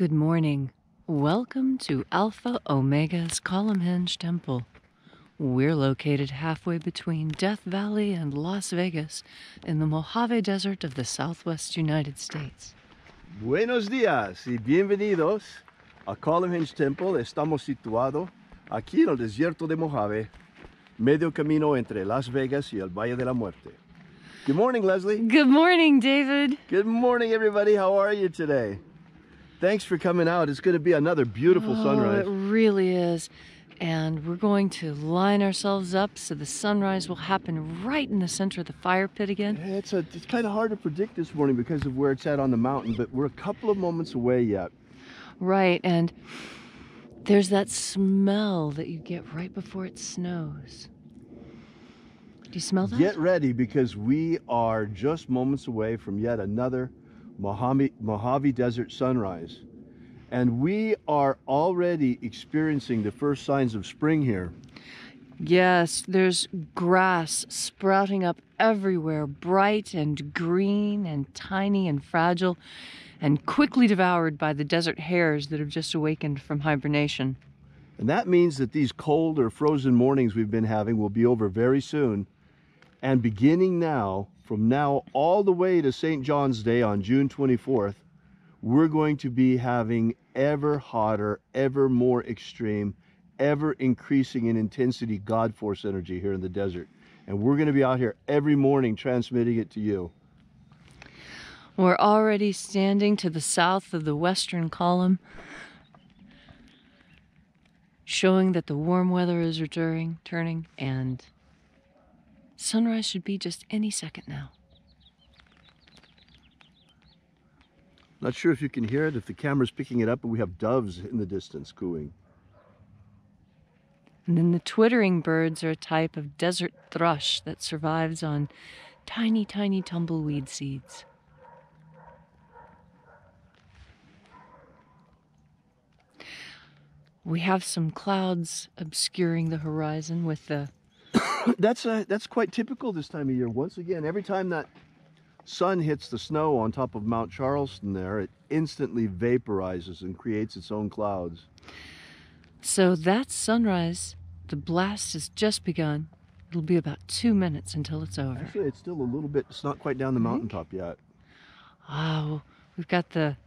Good morning. Welcome to Alpha Omega's Column Henge Temple. We're located halfway between Death Valley and Las Vegas in the Mojave Desert of the Southwest United States. Buenos días y bienvenidos a Column Henge Temple. Estamos situados aquí en el desierto de Mojave, medio camino entre Las Vegas y el Valle de la Muerte. Good morning, Leslie. Good morning, David. Good morning, everybody. How are you today? Thanks for coming out. It's going to be another beautiful sunrise. It really is. And we're going to line ourselves up so the sunrise will happen right in the center of the fire pit again. It's kind of hard to predict this morning because of where it's at on the mountain, but we're a couple of moments away yet. Right, and there's that smell that you get right before it snows. Do you smell that? Get ready, because we are just moments away from yet another Mojave Desert sunrise. And we are already experiencing the first signs of spring here. Yes, there's grass sprouting up everywhere, bright and green and tiny and fragile, and quickly devoured by the desert hares that have just awakened from hibernation. And that means that these cold or frozen mornings we've been having will be over very soon. And beginning now, from now all the way to St. John's Day on June 24th, we're going to be having ever hotter, ever more extreme, ever increasing in intensity God force energy here in the desert. And we're going to be out here every morning transmitting it to you. We're already standing to the south of the western column, showing that the warm weather is turning, and sunrise should be just any second now. Not sure if you can hear it, if the camera's picking it up, but we have doves in the distance cooing. And then the twittering birds are a type of desert thrush that survives on tiny, tiny tumbleweed seeds. We have some clouds obscuring the horizon with the... That's quite typical this time of year. Once again, every time that sun hits the snow on top of Mount Charleston there, it instantly vaporizes and creates its own clouds. So that's sunrise. The blast has just begun. It'll be about 2 minutes until it's over. Actually, it's still a little bit, it's not quite down the mountaintop yet. Oh, we've got the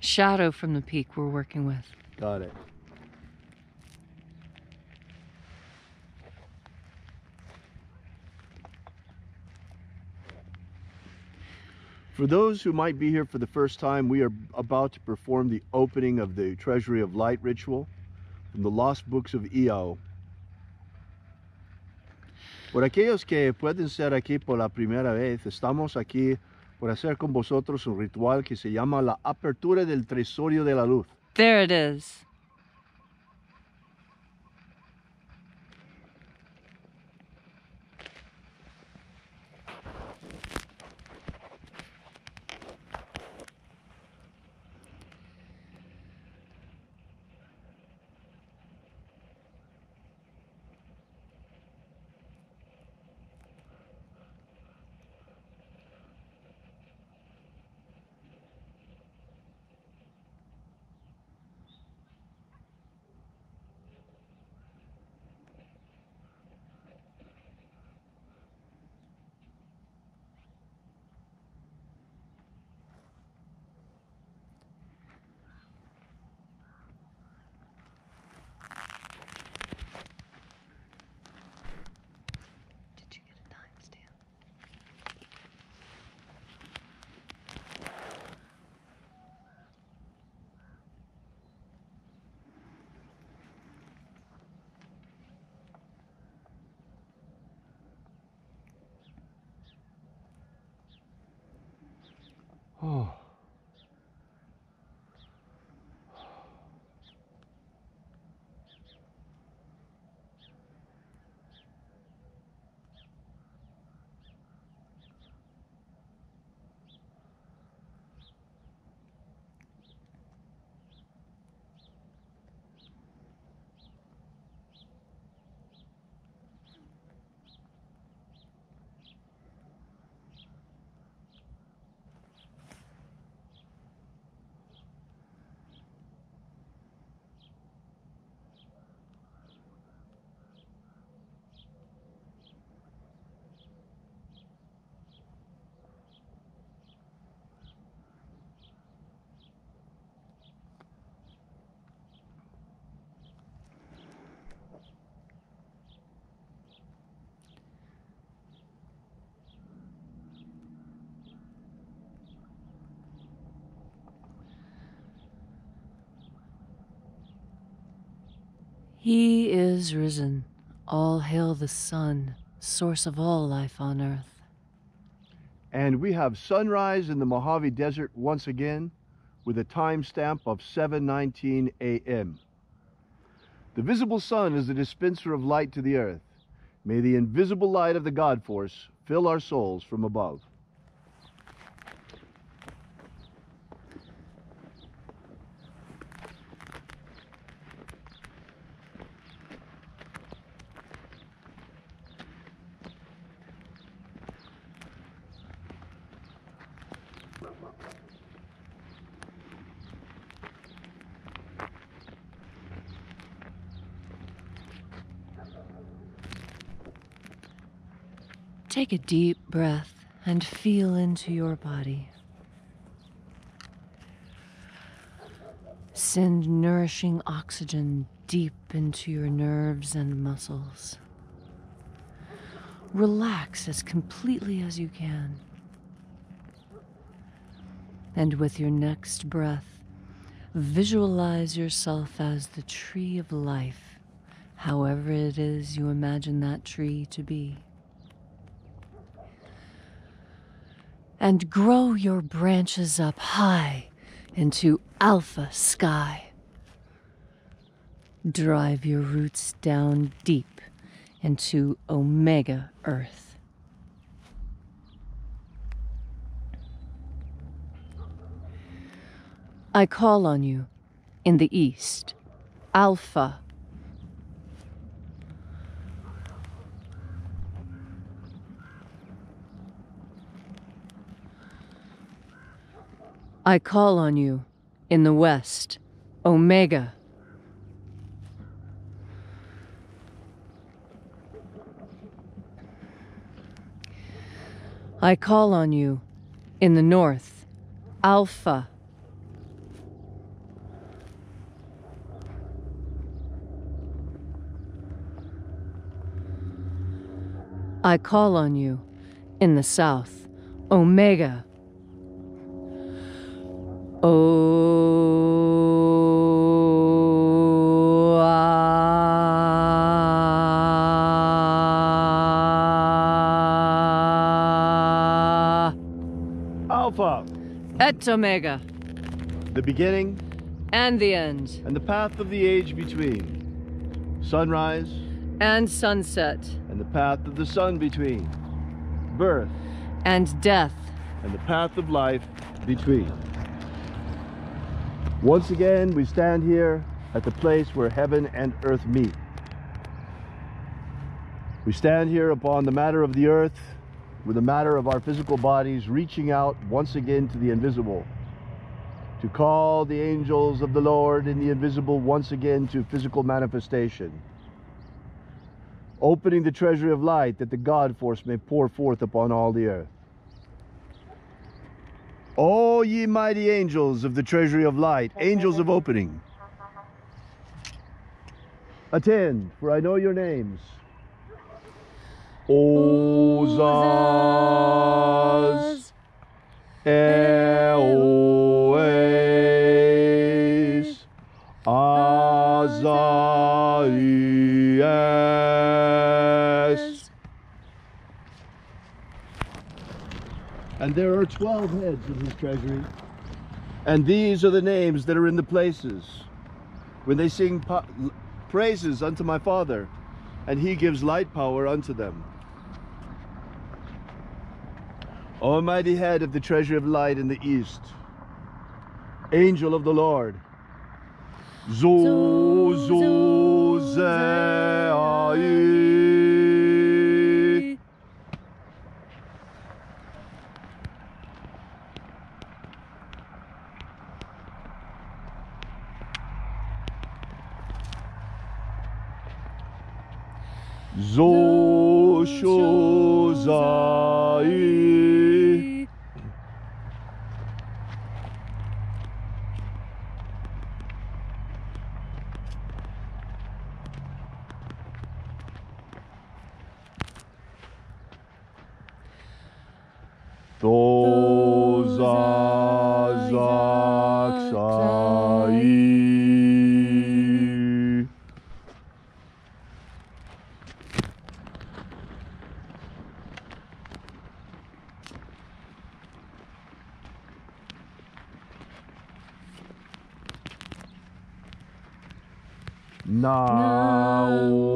shadow from the peak we're working with. Got it. For those who might be here for the first time, we are about to perform the opening of the Treasury of Light ritual from the Lost Books of Io. Por aquellos que pueden ser aquí por la primera vez, estamos aquí por hacer con vosotros un ritual que se llama la apertura del Treasurio de la Luz. There it is. Oh. He is risen. All hail the sun, source of all life on earth. And we have sunrise in the Mojave Desert once again with a timestamp of 7:19 a.m. The visible sun is the dispenser of light to the earth. May the invisible light of the God Force fill our souls from above. Take a deep breath and feel into your body. Send nourishing oxygen deep into your nerves and muscles. Relax as completely as you can. And with your next breath, visualize yourself as the tree of life, however it is you imagine that tree to be. And grow your branches up high into Alpha sky. Drive your roots down deep into Omega earth. I call on you in the east, Alpha. I call on you in the west, Omega. I call on you in the north, Alpha. I call on you in the south, Omega. Alpha, Et Omega, the beginning and the end, and the path of the age between. Sunrise and sunset, and the path of the sun between. Birth and death, and the path of life between. Once again, we stand here at the place where heaven and earth meet. We stand here upon the matter of the earth, with the matter of our physical bodies, reaching out once again to the invisible, to call the angels of the Lord in the invisible once again to physical manifestation, opening the treasury of light that the God Force may pour forth upon all the earth. O ye mighty angels of the treasury of light, angels of opening, attend, for I know your names. Ozaz, Eoes, Azarias. And there are 12 heads in his treasury, and these are the names that are in the places when they sing praises unto my Father, and he gives light power unto them. Almighty head of the treasury of light in the east, angel of the Lord, Zozozei. Zoshozai. Dozazaksai. Naozai.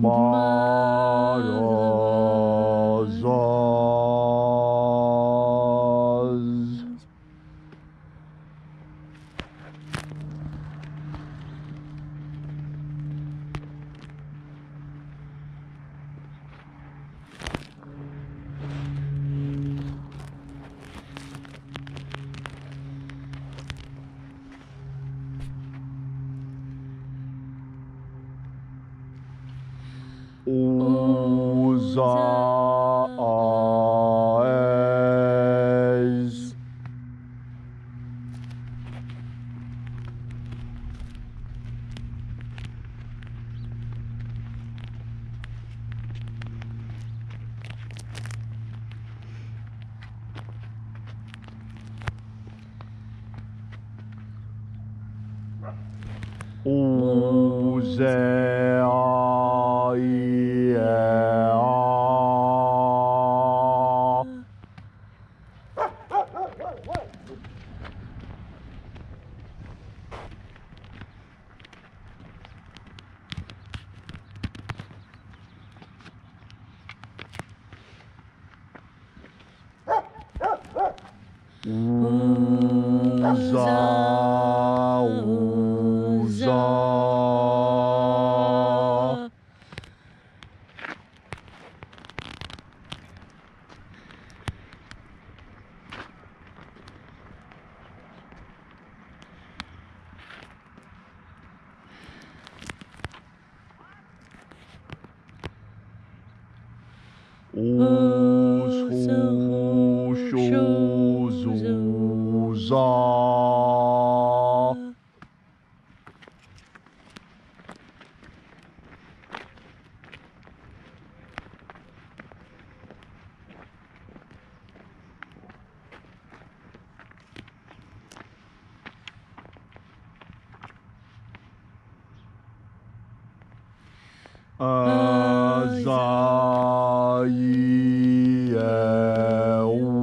Marozos. Uzaes.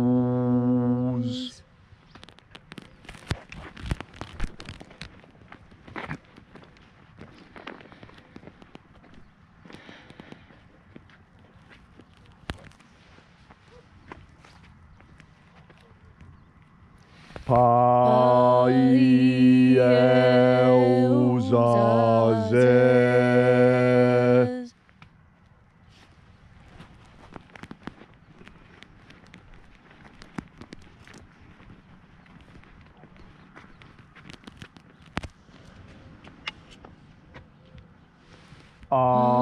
Azaiels. Paielzazes. Aepazaz.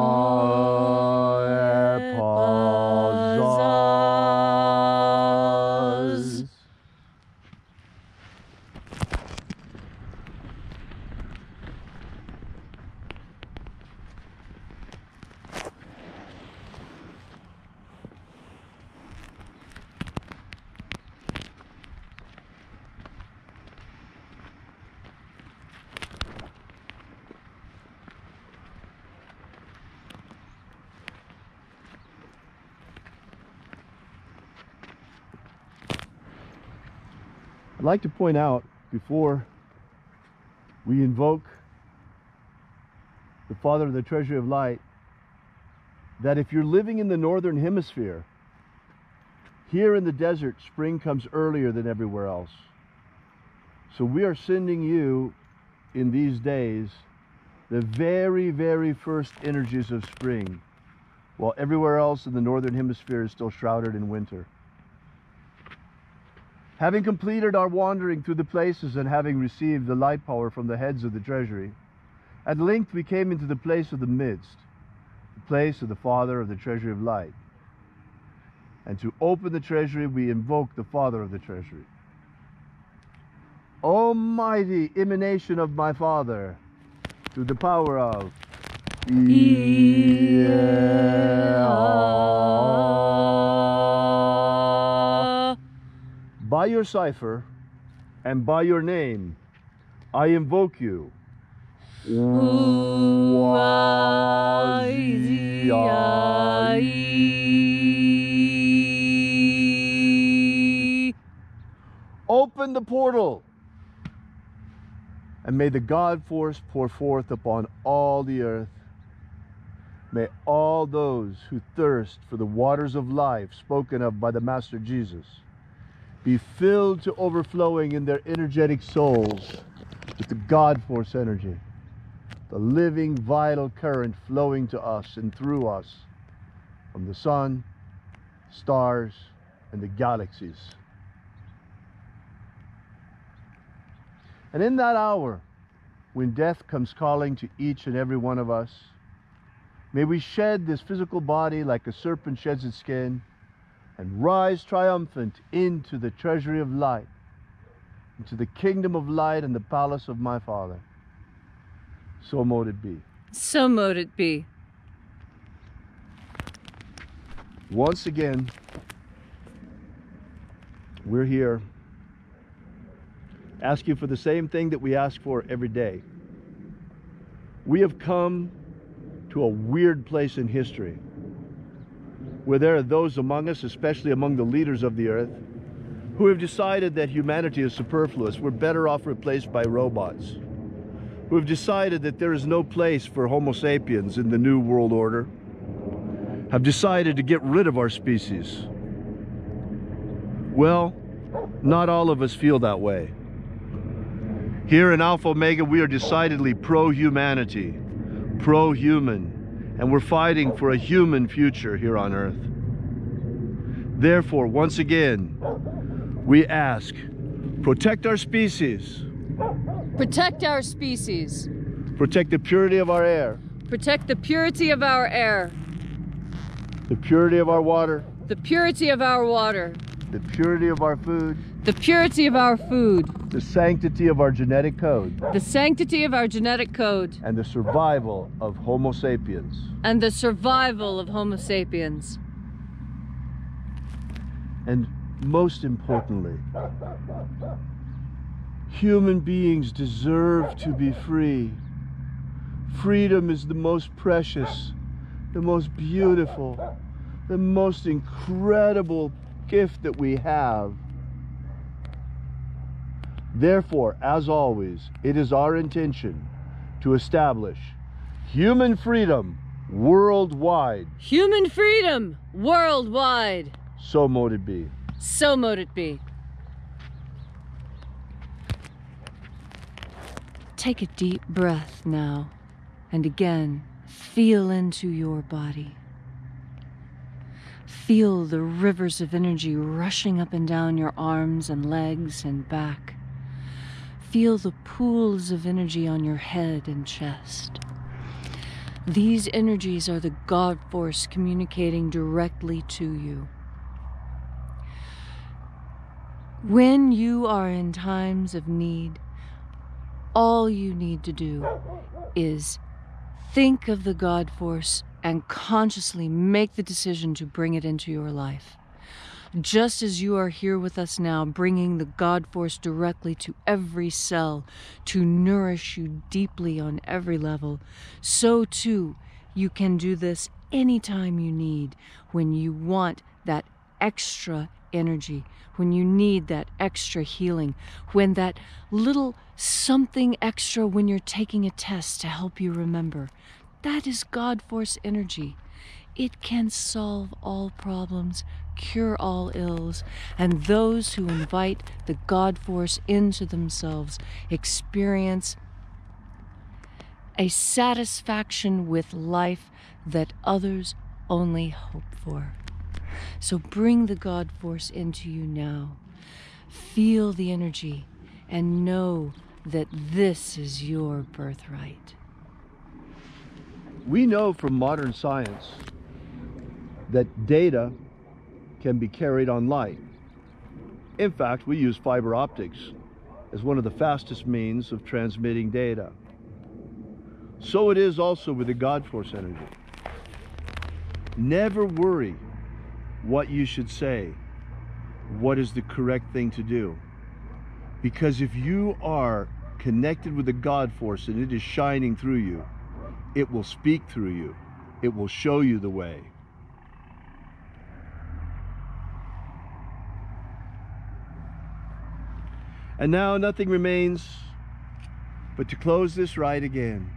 I'd like to point out, before we invoke the Father of the Treasury of Light, that if you're living in the northern hemisphere, here in the desert, spring comes earlier than everywhere else. So we are sending you, in these days, the very, very first energies of spring, while everywhere else in the northern hemisphere is still shrouded in winter. Having completed our wandering through the places and having received the light power from the heads of the treasury, at length we came into the place of the midst, the place of the Father of the Treasury of Light. And to open the treasury, we invoke the Father of the treasury. Almighty emanation of my Father, through the power of By your cipher and by your name, I invoke you. Open the portal, and may the God force pour forth upon all the earth. May all those who thirst for the waters of life spoken of by the Master Jesus be filled to overflowing in their energetic souls with the God force energy, the living vital current flowing to us and through us from the sun, stars, and the galaxies. And in that hour, when death comes calling to each and every one of us, may we shed this physical body like a serpent sheds its skin and rise triumphant into the treasury of light, into the kingdom of light and the palace of my Father. So mote it be. So mote it be. Once again, we're here. Ask you for the same thing that we ask for every day. We have come to a weird place in history where there are those among us, especially among the leaders of the earth, who have decided that humanity is superfluous. We're better off replaced by robots. Who have decided that there is no place for Homo sapiens in the new world order. Have decided to get rid of our species. Well, not all of us feel that way. Here in Alpha Omega, we are decidedly pro-humanity, pro-human, and we're fighting for a human future here on Earth. Therefore, once again, we ask, protect our species. Protect our species. Protect the purity of our air. Protect the purity of our air. The purity of our water. The purity of our water. The purity of our food. The purity of our food. The sanctity of our genetic code. The sanctity of our genetic code. And the survival of Homo sapiens. And the survival of Homo sapiens. And most importantly, human beings deserve to be free. Freedom is the most precious, the most beautiful, the most incredible gift that we have. Therefore, as always, it is our intention to establish human freedom worldwide. Human freedom worldwide. So mote it be. So mote it be. Take a deep breath now, and again, feel into your body. Feel the rivers of energy rushing up and down your arms and legs and back. Feel the pools of energy on your head and chest. These energies are the God force communicating directly to you. When you are in times of need, all you need to do is think of the God force and consciously make the decision to bring it into your life. Just as you are here with us now, bringing the God force directly to every cell to nourish you deeply on every level, so too you can do this anytime you need, when you want that extra energy, when you need that extra healing, when that little something extra when you're taking a test to help you remember. That is God force energy. It can solve all problems, cure all ills, and those who invite the God force into themselves experience a satisfaction with life that others only hope for. So bring the God force into you now. Feel the energy and know that this is your birthright. We know from modern science that data can be carried on light. In fact, we use fiber optics as one of the fastest means of transmitting data. So it is also with the God Force energy. Never worry what you should say, what is the correct thing to do. Because if you are connected with the God Force and it is shining through you, it will speak through you. It will show you the way. And now nothing remains but to close this rite again.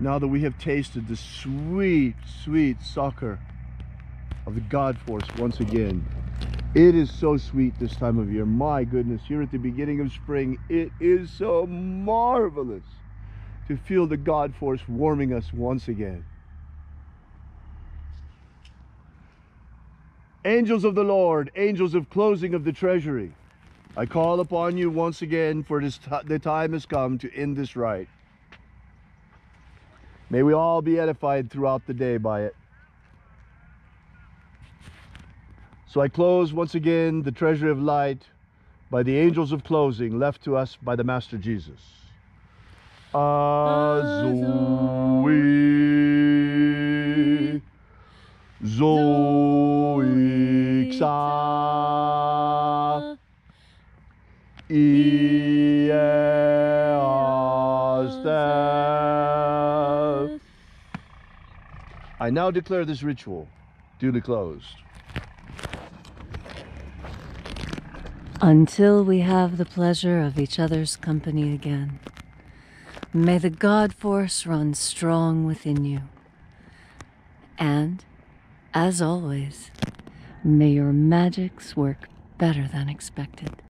Now that we have tasted the sweet, sweet succor of the God Force once again. It is so sweet this time of year. My goodness, here at the beginning of spring, it is so marvelous to feel the God Force warming us once again. Angels of the Lord, angels of closing of the treasury, I call upon you once again, for the time has come to end this rite. May we all be edified throughout the day by it. So I close once again the Treasury of Light by the angels of closing left to us by the Master Jesus. Zoe, Zoe, Xa, I now declare this ritual duly closed. Until we have the pleasure of each other's company again, may the God Force run strong within you. And, as always, may your magics work better than expected.